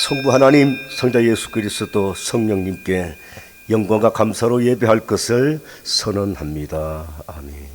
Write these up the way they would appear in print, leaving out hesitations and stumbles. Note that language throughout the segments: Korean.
성부 하나님, 성자 예수 그리스도 성령님께 영광과 감사로 예배할 것을 선언합니다. 아멘.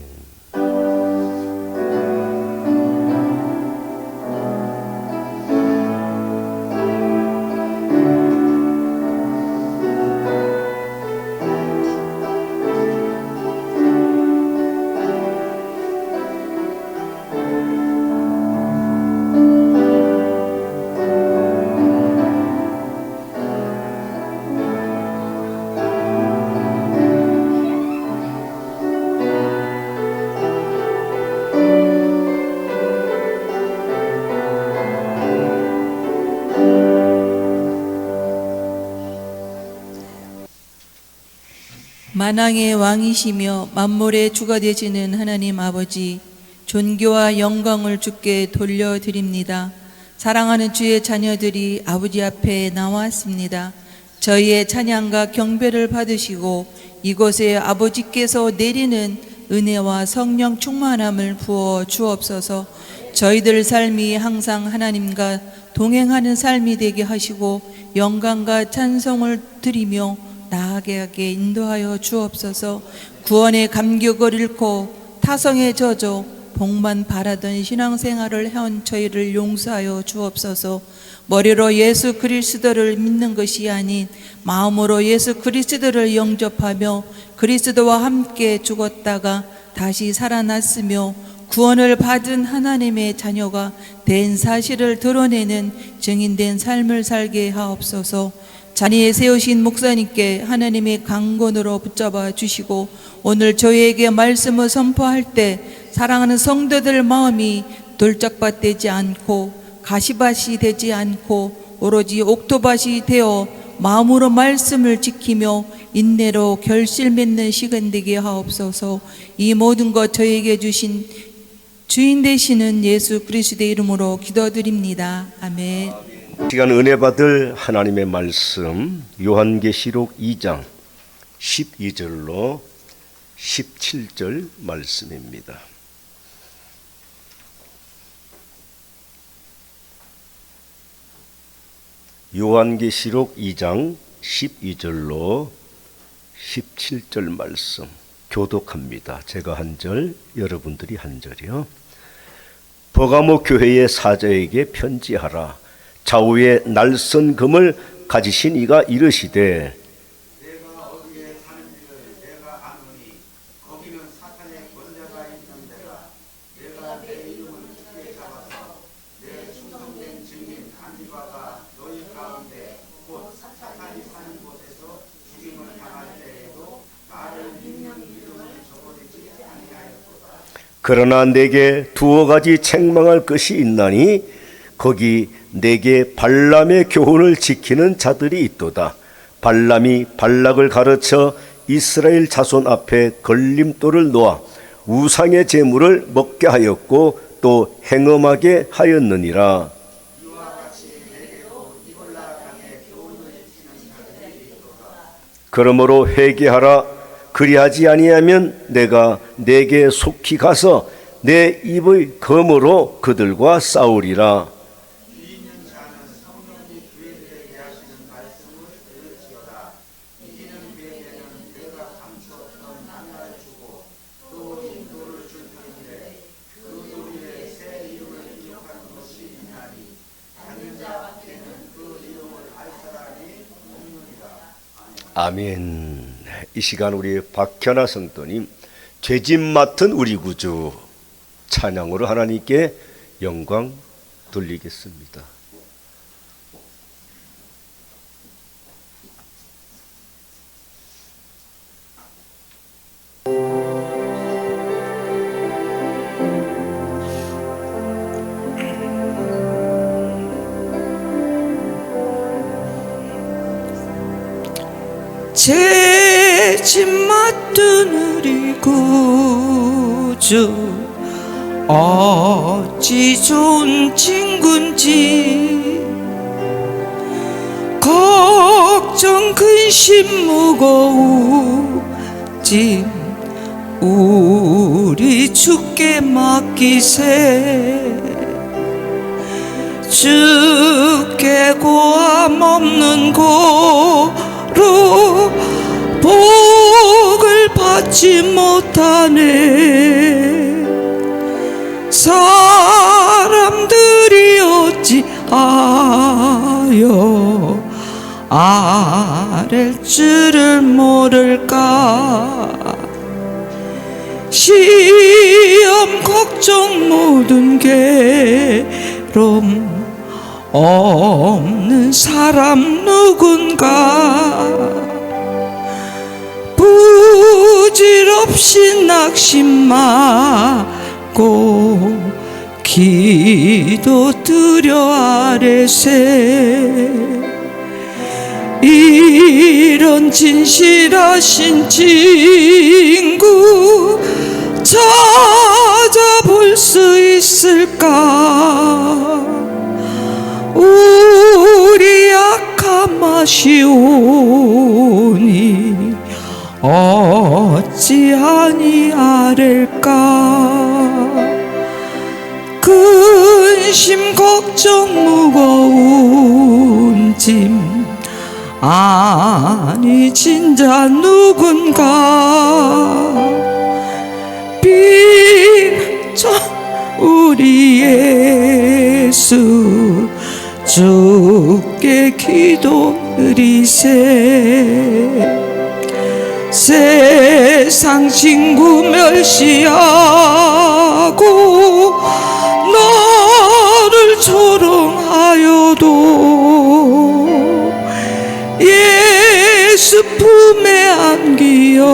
만왕의 왕이시며 만물의 주가 되시는 하나님 아버지, 존귀와 영광을 주께 돌려드립니다. 사랑하는 주의 자녀들이 아버지 앞에 나왔습니다. 저희의 찬양과 경배를 받으시고 이곳에 아버지께서 내리는 은혜와 성령 충만함을 부어 주옵소서. 저희들 삶이 항상 하나님과 동행하는 삶이 되게 하시고 영광과 찬송을 드리며 나아가게 인도하여 주옵소서. 구원의 감격을 잃고 타성에 젖어 복만 바라던 신앙생활을 해온 저희를 용서하여 주옵소서. 머리로 예수 그리스도를 믿는 것이 아닌 마음으로 예수 그리스도를 영접하며 그리스도와 함께 죽었다가 다시 살아났으며 구원을 받은 하나님의 자녀가 된 사실을 드러내는 증인된 삶을 살게 하옵소서. 자리에 세우신 목사님께 하나님의 강권으로 붙잡아 주시고 오늘 저희에게 말씀을 선포할 때 사랑하는 성도들 마음이 돌짝밭 되지 않고 가시밭이 되지 않고 오로지 옥토밭이 되어 마음으로 말씀을 지키며 인내로 결실 맺는 시간 되게 하옵소서. 이 모든 것 저에게 주신 주인 되시는 예수 그리스도의 이름으로 기도드립니다. 아멘. 시간 은혜 받을 하나님의 말씀 요한계시록 2장 12절로 17절 말씀입니다. 요한계시록 2장 12절로 17절 말씀 교독합니다. 제가 한 절, 여러분들이 한 절이요. 버가모 교회의 사자에게 편지하라. 좌우에 날선 금을 가지신 이가 이르시되 내가 어디에 사는지를 내가 아노니 거기는 사탄의 권세가 있는 데라. 내가 내 이름을 굳게 잡아서 내 충성된 증인 안디바가 너희 가운데 곧 사탄이 사는 곳에서 죽임을 당할 때에도 나를 믿는 이름을 저버리지 아니하였도다. 그러나 내게 두어 가지 책망할 것이 있나니 거기 내게 발람의 교훈을 지키는 자들이 있도다. 발람이 발락을 가르쳐 이스라엘 자손 앞에 걸림돌을 놓아 우상의 제물을 먹게 하였고 또 행음하게 하였느니라. 그러므로 회개하라. 그리하지 아니하면 내가 내게 속히 가서 내 입의 검으로 그들과 싸우리라. 아멘. 이 시간 우리 박현아 성도님 죄짐 맡은 우리 구주 찬양으로 하나님께 영광 돌리겠습니다. 죄짐 맡은 우리 구주 어찌 좋은 친구인지 걱정 근심 무거운 짐 우리 주께 맡기세 주께 깨고함 없는 고로 복을 받지 못하네. 사람들이 어찌 하여 아랠 줄을 모를까. 시험 걱정 모든 괴로움 없는 사람 누군가. 부질없이 낙심하고 기도 드려 아뢰세. 이런 진실하신 친구 찾아볼 수 있을까. 우리 약함 아시오니 어찌 아니하릴까. 근심 걱정 무거운 짐 아니 진짜 누군가. 빈저 우리 예수 주께 기도드리세. 세상 친구 멸시하고 너를 조롱하여도 예수 품에 안기어서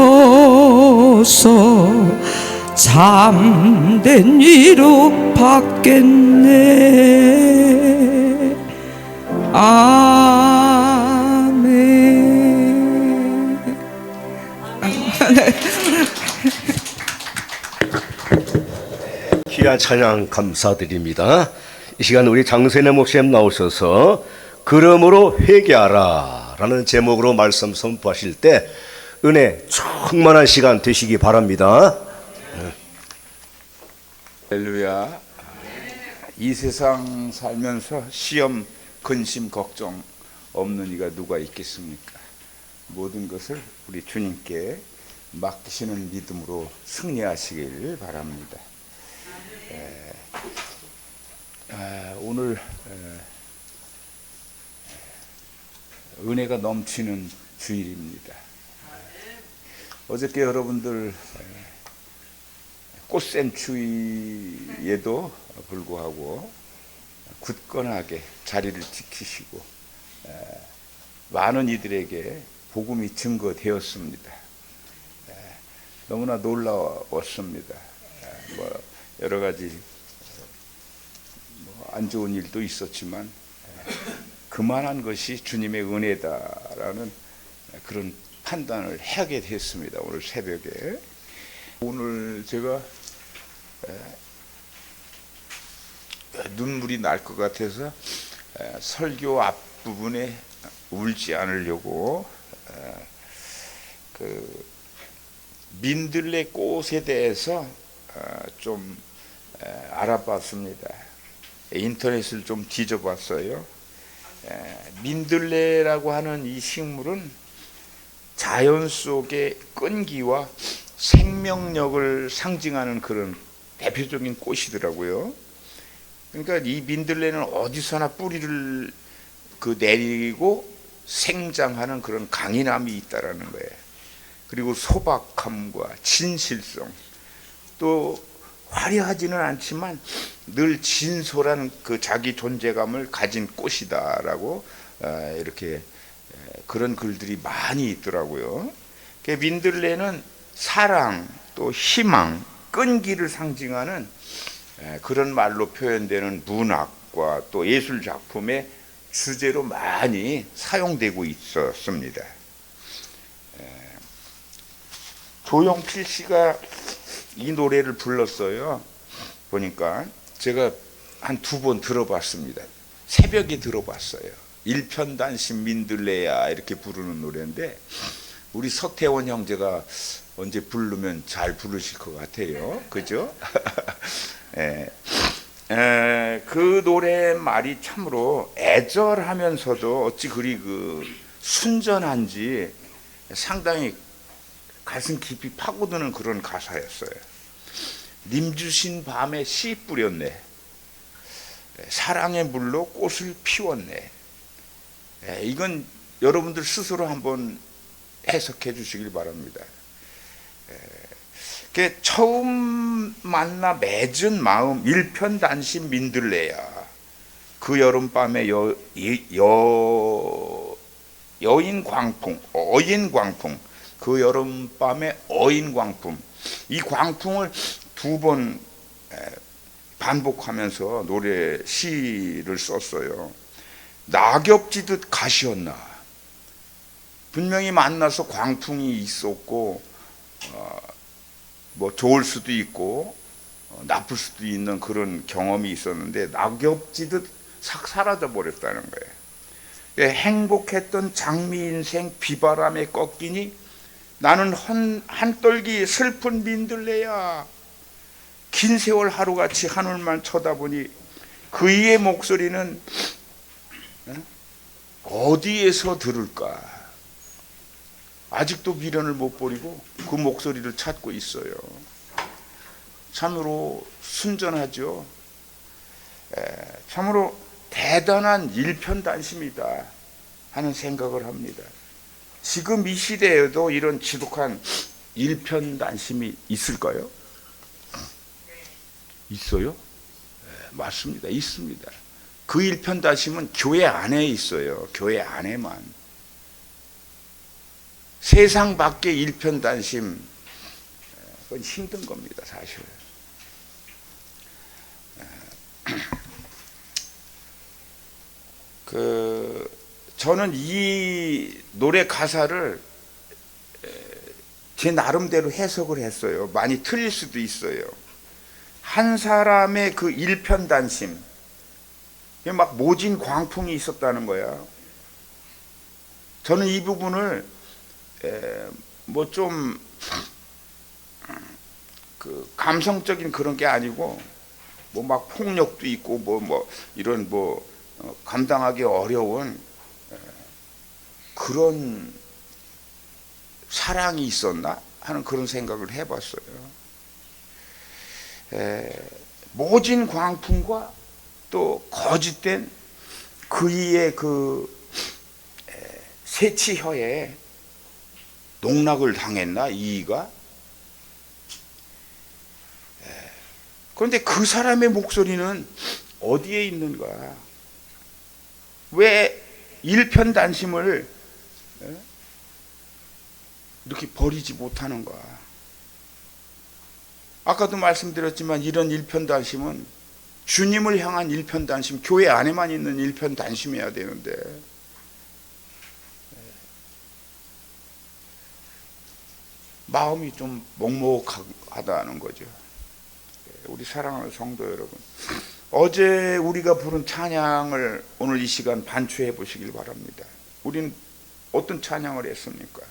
참된 위로 받겠네. 아멘. 귀한 찬양 감사드립니다. 이 시간 우리 장세네 목사님 나오셔서 그러므로 회개하라 라는 제목으로 말씀 선포하실 때 은혜 충만한 시간 되시기 바랍니다. 할렐루야. 이 세상 살면서 시험, 근심, 걱정 없는 이가 누가 있겠습니까? 모든 것을 우리 주님께 맡기시는 믿음으로 승리하시길 바랍니다. 오늘 은혜가 넘치는 주일입니다. 어저께 여러분들 꽃샘추위에도 불구하고 굳건하게 자리를 지키시고 많은 이들에게 복음이 증거되었습니다. 너무나 놀라웠습니다. 여러 가지 안 좋은 일도 있었지만 그만한 것이 주님의 은혜다라는 그런 판단을 하게 됐습니다. 오늘 새벽에. 오늘 제가 눈물이 날 것 같아서 설교 앞부분에 울지 않으려고 그 민들레 꽃에 대해서 좀 알아봤습니다. 인터넷을 좀 뒤져봤어요. 민들레라고 하는 이 식물은 자연 속의 끈기와 생명력을 상징하는 그런 대표적인 꽃이더라고요. 그러니까 이 민들레는 어디서나 뿌리를 내리고 생장하는 그런 강인함이 있다라는 거예요. 그리고 소박함과 진실성, 또 화려하지는 않지만 늘 진솔한 그 자기 존재감을 가진 꽃이다라고 이렇게 그런 글들이 많이 있더라고요. 민들레는 사랑, 또 희망, 끈기를 상징하는 그런 말로 표현되는 문학과 또 예술 작품의 주제로 많이 사용되고 있었습니다. 조용필 씨가 이 노래를 불렀어요. 보니까 제가 한 2번 들어봤습니다. 새벽에 들어봤어요. 일편단심 민들레야 이렇게 부르는 노래인데 우리 석태원 형제가 언제 부르면 잘 부르실 것 같아요. 그죠? 예. 그 노래 말이 참으로 애절하면서도 어찌 그리 그 순전한지 상당히 가슴 깊이 파고드는 그런 가사였어요. 님 주신 밤에 씨 뿌렸네. 사랑의 물로 꽃을 피웠네. 이건 여러분들 스스로 한번 해석해 주시길 바랍니다. 처음 만나 맺은 마음 일편단심 민들레야. 그 여름밤에 여인 광풍, 어인 광풍. 그 여름밤에 어인 광풍. 이 광풍을 두 번 반복하면서 노래 시를 썼어요. 낙엽지듯 가시었나. 분명히 만나서 광풍이 있었고 뭐 좋을 수도 있고 나쁠 수도 있는 그런 경험이 있었는데 낙엽지듯 싹 사라져 버렸다는 거예요. 행복했던 장미 인생 비바람에 꺾이니 나는 한떨기 슬픈 민들레야. 긴 세월 하루같이 하늘만 쳐다보니 그이의 목소리는 어디에서 들을까? 아직도 미련을 못 버리고 그 목소리를 찾고 있어요. 참으로 순전하죠. 참으로 대단한 일편단심이다 하는 생각을 합니다. 지금 이 시대에도 이런 지독한 일편단심이 있을까요? 있어요? 맞습니다. 있습니다. 그 일편단심은 교회 안에 있어요. 교회 안에만. 세상 밖의 일편단심, 그건 힘든 겁니다, 사실. 저는 이 노래 가사를 제 나름대로 해석을 했어요. 많이 틀릴 수도 있어요. 한 사람의 그 일편단심, 막 모진 광풍이 있었다는 거야. 저는 이 부분을 뭐 좀 그 감성적인 그런 게 아니고 뭐 막 폭력도 있고 뭐 이런 뭐 감당하기 어려운 그런 사랑이 있었나 하는 그런 생각을 해봤어요. 모진 광풍과 또 거짓된 그이의 그 세치혀에 농락을 당했나 이이가? 그런데 그 사람의 목소리는 어디에 있는가? 왜 일편단심을 이렇게 버리지 못하는가? 아까도 말씀드렸지만 이런 일편단심은 주님을 향한 일편단심, 교회 안에만 있는 일편단심이어야 되는데 마음이 좀 먹먹하다는 거죠. 우리 사랑하는 성도 여러분, 어제 우리가 부른 찬양을 오늘 이 시간 반추해 보시길 바랍니다. 우리는 어떤 찬양을 했습니까?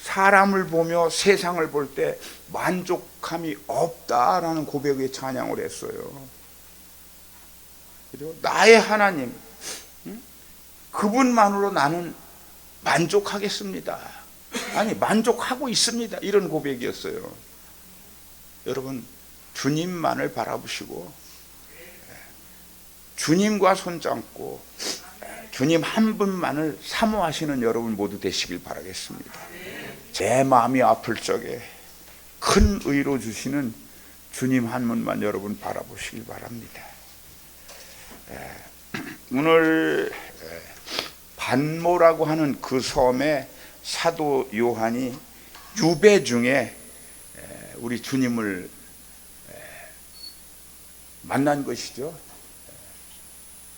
사람을 보며 세상을 볼 때 만족함이 없다라는 고백의 찬양을 했어요. 그리고 나의 하나님, 그분만으로 나는 만족하겠습니다. 아니, 만족하고 있습니다. 이런 고백이었어요. 여러분, 주님만을 바라보시고 주님과 손잡고 주님 한 분만을 사모하시는 여러분 모두 되시길 바라겠습니다. 제 마음이 아플 적에 큰 의로 주시는 주님 한 분만 여러분 바라보시길 바랍니다. 오늘 반모라고 하는 그 섬에 사도 요한이 유배 중에 우리 주님을 만난 것이죠.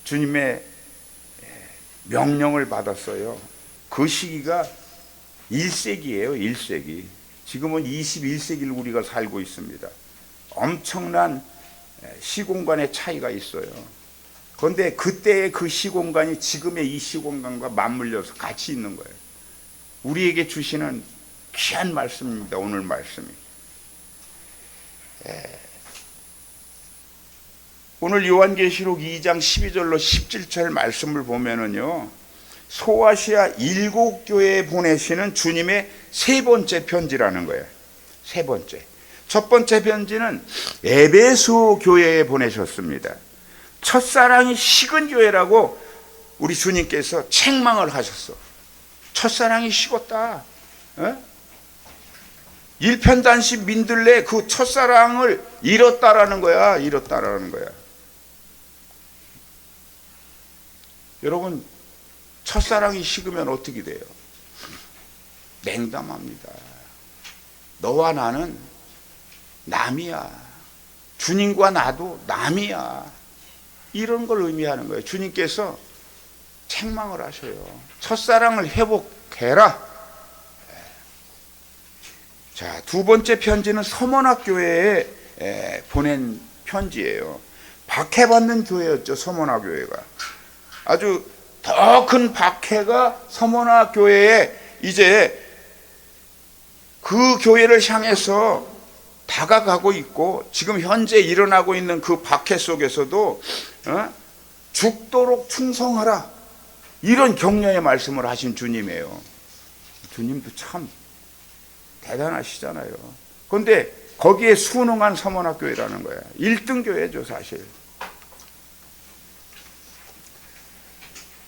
주님의 명령을 받았어요. 그 시기가 1세기예요. 1세기. 지금은 21세기를 우리가 살고 있습니다. 엄청난 시공간의 차이가 있어요. 그런데 그때의 그 시공간이 지금의 이 시공간과 맞물려서 같이 있는 거예요. 우리에게 주시는 귀한 말씀입니다. 오늘 말씀이. 오늘 요한계시록 2장 12절로 17절 말씀을 보면은요, 소아시아 7교회에 보내시는 주님의 세 번째 편지라는 거예요. 세 번째. 첫 번째 편지는 에베소 교회에 보내셨습니다. 첫사랑이 식은 교회라고 우리 주님께서 책망을 하셨어. 첫사랑이 식었다. 일편단심 민들레 그 첫사랑을 잃었다라는 거야. 잃었다라는 거야. 여러분, 첫사랑이 식으면 어떻게 돼요? 냉담합니다. 너와 나는 남이야. 주님과 나도 남이야. 이런 걸 의미하는 거예요. 주님께서 책망을 하셔요. 첫사랑을 회복해라. 자, 두 번째 편지는 서문학 교회에 보낸 편지예요. 박해받는 교회였죠, 서문학 교회가. 아주 더 큰 박해가 서문학 교회에 이제 그 교회를 향해서 다가가고 있고, 지금 현재 일어나고 있는 그 박해 속에서도 죽도록 충성하라, 이런 격려의 말씀을 하신 주님이에요. 주님도 참 대단하시잖아요. 그런데 거기에 순응한 서문학교회라는 거야. 1등 교회죠, 사실.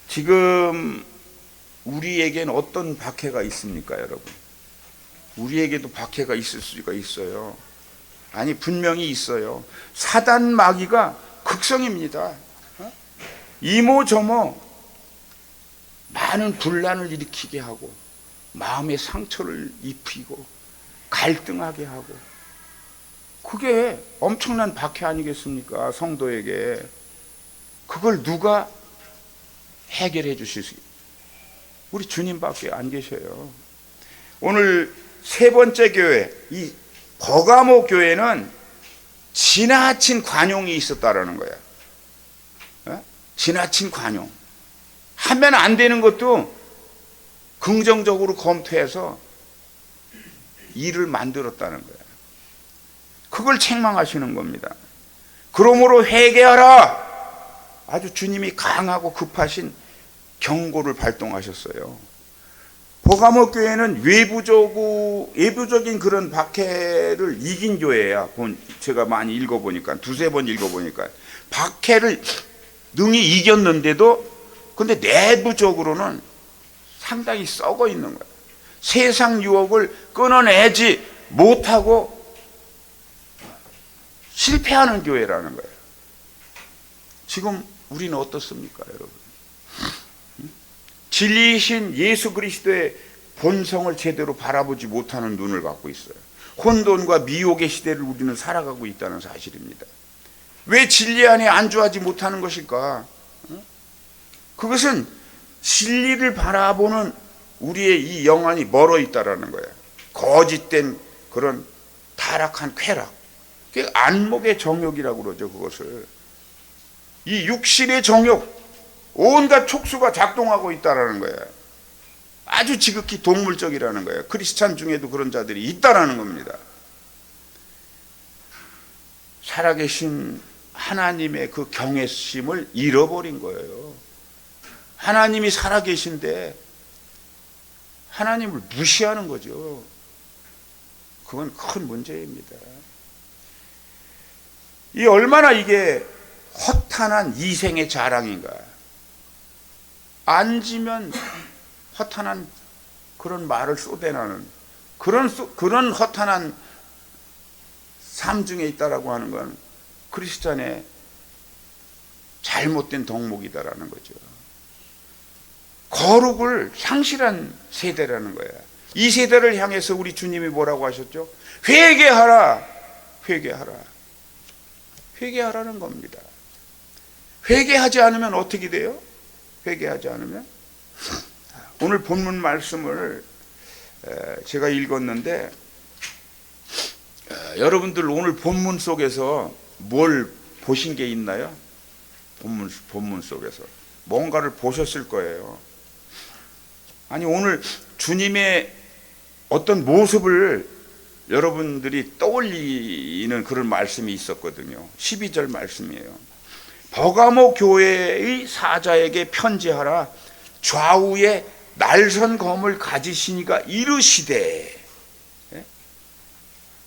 지금 우리에겐 어떤 박해가 있습니까, 여러분? 우리에게도 박해가 있을 수가 있어요. 아니, 분명히 있어요. 사단 마귀가 극성입니다. 이모저모 많은 분란을 일으키게 하고, 마음의 상처를 입히고, 갈등하게 하고, 그게 엄청난 박해 아니겠습니까, 성도에게. 그걸 누가 해결해 주실 수 있어요? 우리 주님밖에 안 계셔요. 오늘 세 번째 교회, 이 버가모 교회는 지나친 관용이 있었다라는 거야. 지나친 관용. 하면 안 되는 것도 긍정적으로 검토해서 일을 만들었다는 거야. 그걸 책망하시는 겁니다. 그러므로 회개하라. 아주 주님이 강하고 급하신 경고를 발동하셨어요. 버가모 교회는 외부적인 그런 박해를 이긴 교회야. 제가 많이 읽어보니까, 두세 번 읽어보니까 박해를 능히 이겼는데도, 근데 내부적으로는 상당히 썩어 있는 거야. 세상 유혹을 끊어내지 못하고 실패하는 교회라는 거예요. 지금 우리는 어떻습니까, 여러분? 진리이신 예수 그리스도의 본성을 제대로 바라보지 못하는 눈을 갖고 있어요. 혼돈과 미혹의 시대를 우리는 살아가고 있다는 사실입니다. 왜 진리 안에 안주하지 못하는 것일까? 그것은 진리를 바라보는 우리의 이 영안이 멀어 있다라는 거예요. 거짓된 그런 타락한 쾌락, 그게 안목의 정욕이라고 그러죠. 그것을 이 육신의 정욕, 온갖 촉수가 작동하고 있다라는 거예요. 아주 지극히 동물적이라는 거예요. 크리스찬 중에도 그런 자들이 있다라는 겁니다. 살아계신 하나님의 그 경외심을 잃어버린 거예요. 하나님이 살아계신데 하나님을 무시하는 거죠. 그건 큰 문제입니다. 이 얼마나 이게 허탄한 이생의 자랑인가. 앉으면 허탄한 그런 말을 쏟아내는 그런 허탄한 삶 중에 있다라고 하는 건 크리스찬의 잘못된 덕목이다라는 거죠. 거룩을 상실한 세대라는 거야. 이 세대를 향해서 우리 주님이 뭐라고 하셨죠? 회개하라, 회개하라, 회개하라는 겁니다. 회개하지 않으면 어떻게 돼요? 회개하지 않으면, 오늘 본문 말씀을 제가 읽었는데, 여러분들 오늘 본문 속에서 뭘 보신 게 있나요? 본문 속에서 뭔가를 보셨을 거예요. 아니, 오늘 주님의 어떤 모습을 여러분들이 떠올리는 그런 말씀이 있었거든요. 12절 말씀이에요. 버가모 교회의 사자에게 편지하라. 좌우에 날선 검을 가지시니가 이르시되. 예?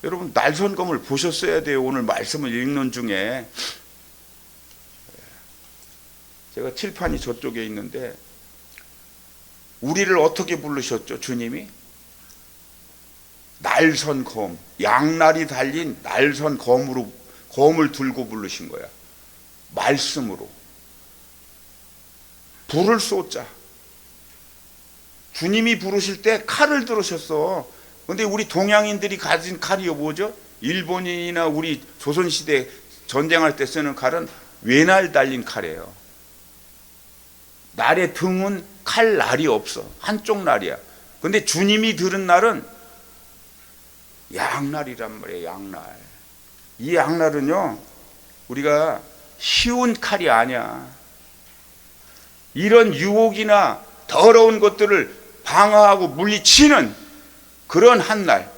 여러분 날선 검을 보셨어야 돼요. 오늘 말씀을 읽는 중에 제가 칠판이 저쪽에 있는데 우리를 어떻게 부르셨죠? 주님이 날선 검, 양날이 달린 날선 검을 들고 부르신 거야. 말씀으로 불을 쏟자. 주님이 부르실 때 칼을 들으셨어. 근데 우리 동양인들이 가진 칼이 뭐죠? 일본인이나 우리 조선시대 전쟁할 때 쓰는 칼은 외날 달린 칼이에요. 날의 등은 칼 날이 없어. 한쪽 날이야. 근데 주님이 들은 날은 양날이란 말이에요. 양날. 이 양날은요, 우리가 쉬운 칼이 아니야. 이런 유혹이나 더러운 것들을 방어하고 물리치는 그런 한 날.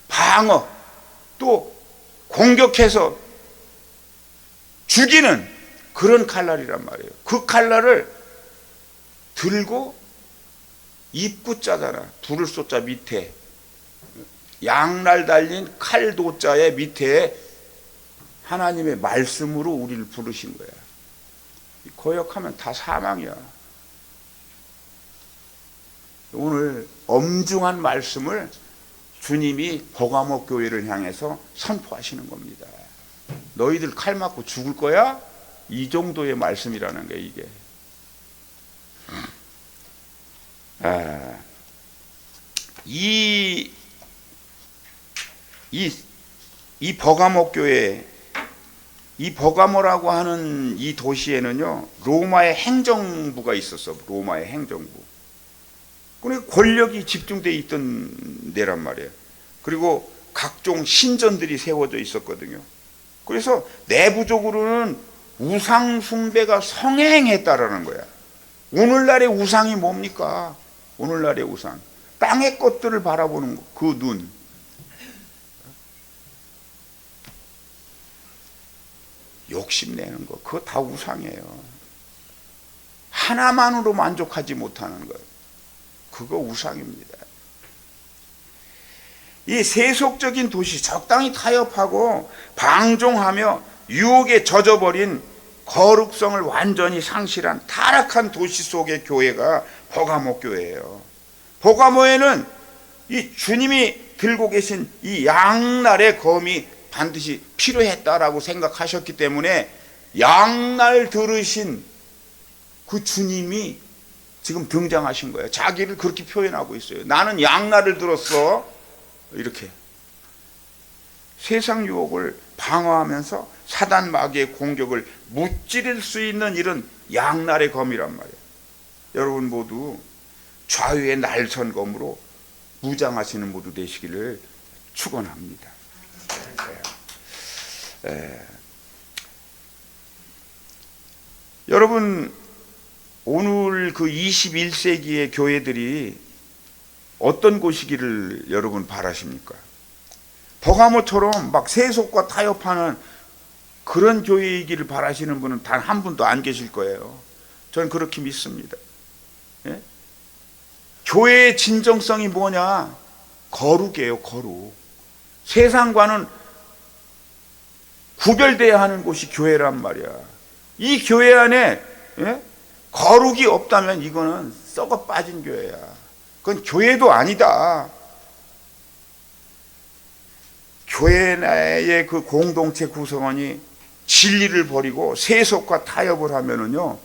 방어, 또 공격해서 죽이는 그런 칼날이란 말이에요. 그 칼날을 들고 입구자잖아. 불을 쏟자 밑에. 양날 달린 칼도자의 밑에 하나님의 말씀으로 우리를 부르신 거야. 거역하면 다 사망이야. 오늘 엄중한 말씀을 주님이 버가모 교회를 향해서 선포하시는 겁니다. 너희들 칼 맞고 죽을 거야? 이 정도의 말씀이라는 게 이게. 이 버가모 교회, 이 버가모라고 하는 이 도시에는요, 로마의 행정부가 있었어. 로마의 행정부. 그러니까 권력이 집중되어 있던 데란 말이에요. 그리고 각종 신전들이 세워져 있었거든요. 그래서 내부적으로는 우상 숭배가 성행했다라는 거야. 오늘날의 우상이 뭡니까? 오늘날의 우상. 땅의 것들을 바라보는 그 눈. 욕심내는 거. 그거 다 우상이에요. 하나만으로 만족하지 못하는 거. 그거 우상입니다. 이 세속적인 도시, 적당히 타협하고 방종하며 유혹에 젖어버린 거룩성을 완전히 상실한 타락한 도시 속의 교회가 버가모 교회예요. 버가모에는 이 주님이 들고 계신 이 양날의 검이 반드시 필요했다라고 생각하셨기 때문에 양날 들으신 그 주님이 지금 등장하신 거예요. 자기를 그렇게 표현하고 있어요. 나는 양날을 들었어. 이렇게 세상 유혹을 방어하면서 사단 마귀의 공격을 무찌를 수 있는 이런 양날의 검이란 말이에요. 여러분 모두 좌우의 날선 검으로 무장하시는 모두 되시기를 축원합니다. 여러분 오늘 그 21세기의 교회들이 어떤 곳이기를 여러분 바라십니까? 버가모처럼 막 세속과 타협하는 그런 교회이기를 바라시는 분은 단 한 분도 안 계실 거예요. 저는 그렇게 믿습니다. 예? 교회의 진정성이 뭐냐? 거룩이에요. 거룩. 세상과는 구별돼야 하는 곳이 교회란 말이야. 이 교회 안에 거룩이 없다면 이거는 썩어 빠진 교회야. 그건 교회도 아니다. 교회 내의 그 공동체 구성원이 진리를 버리고 세속과 타협을 하면은요,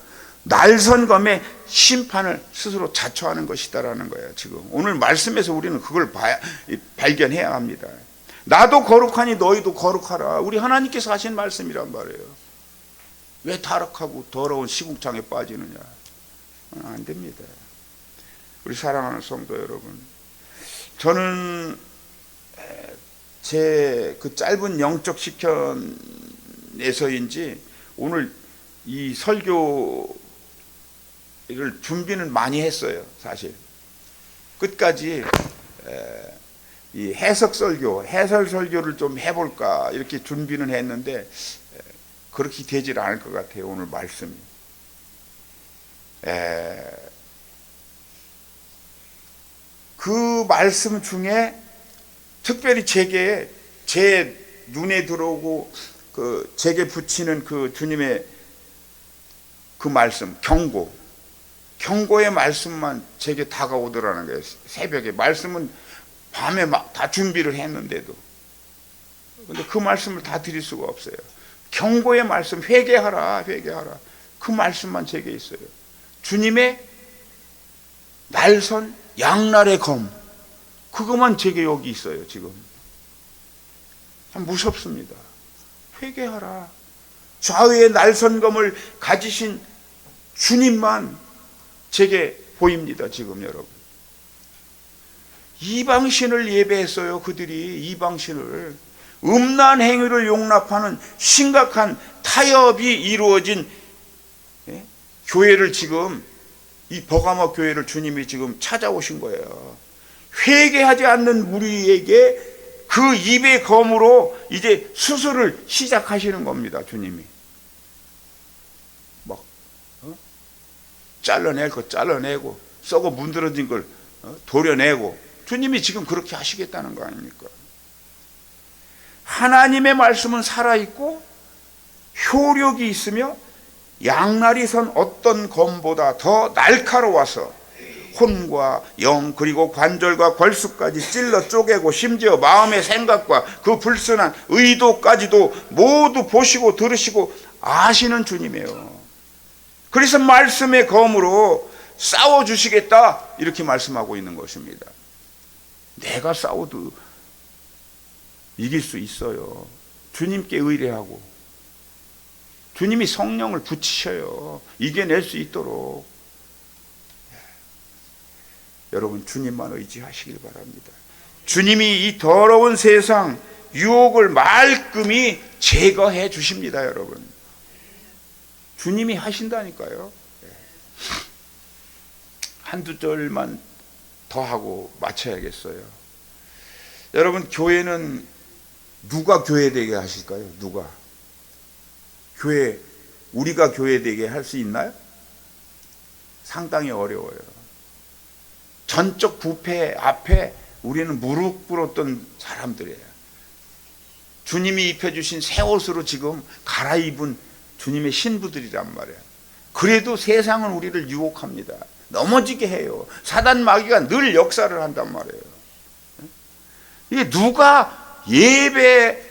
날선검의 심판을 스스로 자초하는 것이다라는 거예요. 지금 오늘 말씀에서 우리는 그걸 발견해야 합니다. 나도 거룩하니 너희도 거룩하라. 우리 하나님께서 하신 말씀이란 말이에요. 왜 타락하고 더러운 시궁창에 빠지느냐? 안 됩니다. 우리 사랑하는 성도 여러분, 저는 제 그 짧은 영적 식견에서인지 오늘 이 설교를 준비는 많이 했어요. 사실 끝까지 이 해석 설교, 해설 설교를 좀 해볼까 이렇게 준비는 했는데 그렇게 되질 않을 것 같아요. 오늘 말씀이. 그 말씀 중에 특별히 제게 제 눈에 들어오고 제게 붙이는 그 주님의 그 말씀, 경고의 말씀만 제게 다가오더라는 거예요. 새벽에. 말씀은 밤에 막 다 준비를 했는데도. 근데 그 말씀을 다 드릴 수가 없어요. 경고의 말씀, 회개하라. 그 말씀만 제게 있어요. 주님의 날선 양날의 검, 그것만 제게 여기 있어요. 지금 참 무섭습니다. 회개하라. 좌우의 날선검을 가지신 주님만 제게 보입니다. 지금 여러분. 이방신을 예배했어요. 그들이 이방신을. 음란 행위를 용납하는 심각한 타협이 이루어진 교회를 지금, 이 버가모 교회를 주님이 지금 찾아오신 거예요. 회개하지 않는 우리에게 그 입의 검으로 이제 수술을 시작하시는 겁니다. 주님이 막 잘라낼 거 잘라내고, 썩어 문드러진 걸 도려내고, 주님이 지금 그렇게 하시겠다는 거 아닙니까? 하나님의 말씀은 살아있고 효력이 있으며 양날이 선 어떤 검보다 더 날카로워서 혼과 영 그리고 관절과 골수까지 찔러 쪼개고 심지어 마음의 생각과 그 불순한 의도까지도 모두 보시고 들으시고 아시는 주님이에요. 그래서 말씀의 검으로 싸워주시겠다 이렇게 말씀하고 있는 것입니다. 내가 싸워도 이길 수 있어요. 주님께 의뢰하고 주님이 성령을 붙이셔요. 이겨낼 수 있도록. 여러분, 주님만 의지하시길 바랍니다. 주님이 이 더러운 세상 유혹을 말끔히 제거해 주십니다. 여러분, 주님이 하신다니까요. 한두 절만 더 하고 마쳐야겠어요. 여러분, 교회는 누가 교회 되게 하실까요? 누가? 교회, 우리가 교회 되게 할 수 있나요? 상당히 어려워요. 전적 부패 앞에 우리는 무릎 꿇었던 사람들이에요. 주님이 입혀주신 새 옷으로 지금 갈아입은 주님의 신부들이란 말이에요. 그래도 세상은 우리를 유혹합니다. 넘어지게 해요. 사단 마귀가 늘 역사를 한단 말이에요. 이게 누가 예배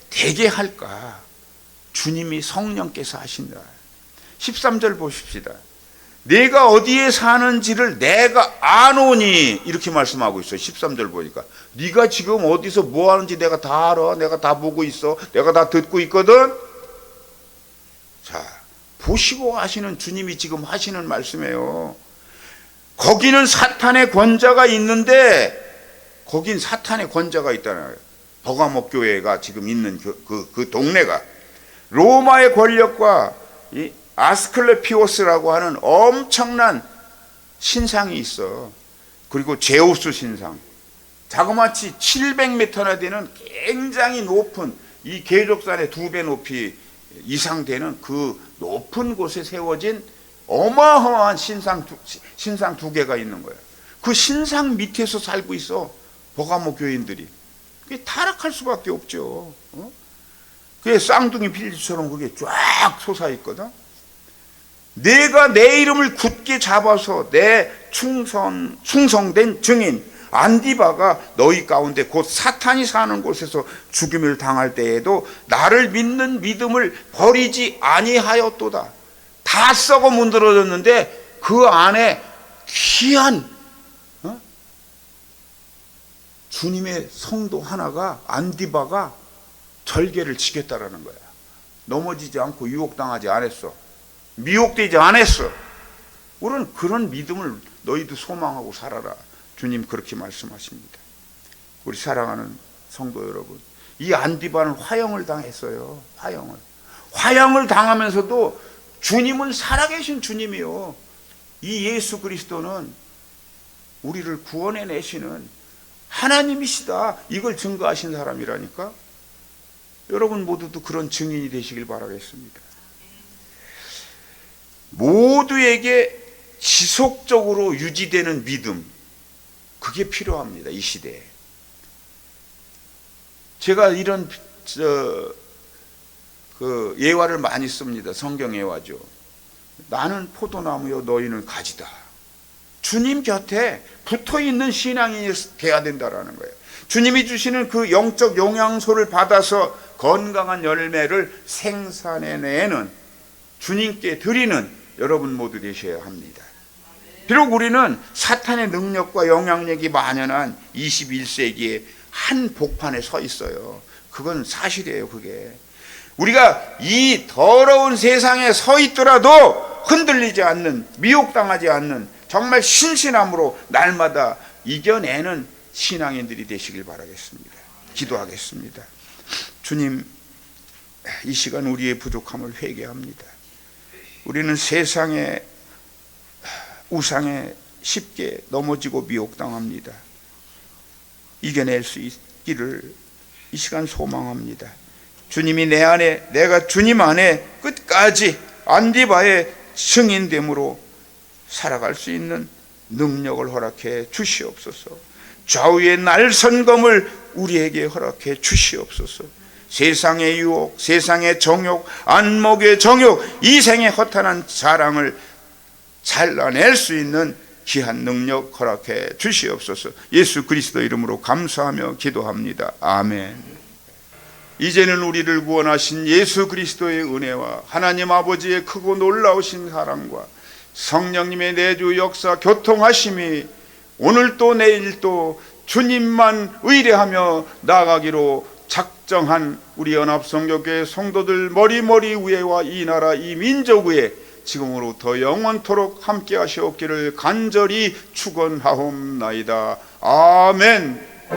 되게 할까? 주님이 성령께서 하신다. 13절 보십시다. 내가 어디에 사는지를 내가 아노니, 이렇게 말씀하고 있어요. 13절 보니까 네가 지금 어디서 뭐 하는지 내가 다 알아. 내가 다 보고 있어. 내가 다 듣고 있거든. 자, 보시고 하시는 주님이 지금 하시는 말씀이에요. 거기는 사탄의 권자가 있는데, 거긴 사탄의 권자가 있다는 거예요. 버가모 교회가 지금 있는 그 동네가 로마의 권력과 이 아스클레피오스라고 하는 엄청난 신상이 있어. 그리고 제우스 신상, 자그마치 700m나 되는 굉장히 높은, 이 계족산의 2배 높이 이상 되는 그 높은 곳에 세워진 어마어마한 신상 두 개가 있는 거야. 그 신상 밑에서 살고 있어 버가모 교인들이. 그게 타락할 수밖에 없죠. 그게 쌍둥이 필리처럼 그게 쫙 솟아 있거든. 내가 내 이름을 굳게 잡아서 내 충성된 증인 안디바가 너희 가운데 곧 사탄이 사는 곳에서 죽임을 당할 때에도 나를 믿는 믿음을 버리지 아니하였도다. 다 썩어 문드러졌는데 그 안에 귀한 주님의 성도 하나가, 안디바가 절개를 지켰다라는 거야. 넘어지지 않고 유혹당하지 않았어. 미혹되지 않았어. 우리는 그런 믿음을 너희도 소망하고 살아라. 주님 그렇게 말씀하십니다. 우리 사랑하는 성도 여러분, 이 안디바는 화형을 당했어요. 화형을 당하면서도 주님은 살아계신 주님이요. 이 예수 그리스도는 우리를 구원해 내시는 하나님이시다. 이걸 증거하신 사람이라니까. 여러분 모두도 그런 증인이 되시길 바라겠습니다. 모두에게 지속적으로 유지되는 믿음, 그게 필요합니다. 이 시대에. 제가 이런 예화를 많이 씁니다. 성경 예화죠. 나는 포도나무요 너희는 가지다. 주님 곁에 붙어있는 신앙이 돼야 된다라는 거예요. 주님이 주시는 그 영적 영양소를 받아서 건강한 열매를 생산해내는, 주님께 드리는 여러분 모두 되셔야 합니다. 비록 우리는 사탄의 능력과 영향력이 만연한 21세기에 한 복판에 서 있어요. 그건 사실이에요. 그게 우리가 이 더러운 세상에 서 있더라도 흔들리지 않는, 미혹당하지 않는 정말 신신함으로 날마다 이겨내는 신앙인들이 되시길 바라겠습니다. 기도하겠습니다. 주님, 이 시간 우리의 부족함을 회개합니다. 우리는 세상의 우상에 쉽게 넘어지고 미혹당합니다. 이겨낼 수 있기를 이 시간 소망합니다. 주님이 내 안에, 내가 주님 안에 끝까지 안디바의 증인됨으로 살아갈 수 있는 능력을 허락해 주시옵소서. 좌우의 날선검을 우리에게 허락해 주시옵소서. 세상의 유혹, 세상의 정욕, 안목의 정욕, 이생의 허탄한 자랑을 잘라낼 수 있는 귀한 능력 허락해 주시옵소서. 예수 그리스도 이름으로 감사하며 기도합니다. 아멘. 이제는 우리를 구원하신 예수 그리스도의 은혜와 하나님 아버지의 크고 놀라우신 사랑과 성령님의 내주 역사 교통하심이 오늘도 내일도 주님만 의뢰하며 나아가기로 작정한 우리 연합성교교회 성도들 머리 위에와 이 나라 이 민족 위에 지금으로부터 영원토록 함께 하시옵기를 간절히 축원하옵나이다. 아멘.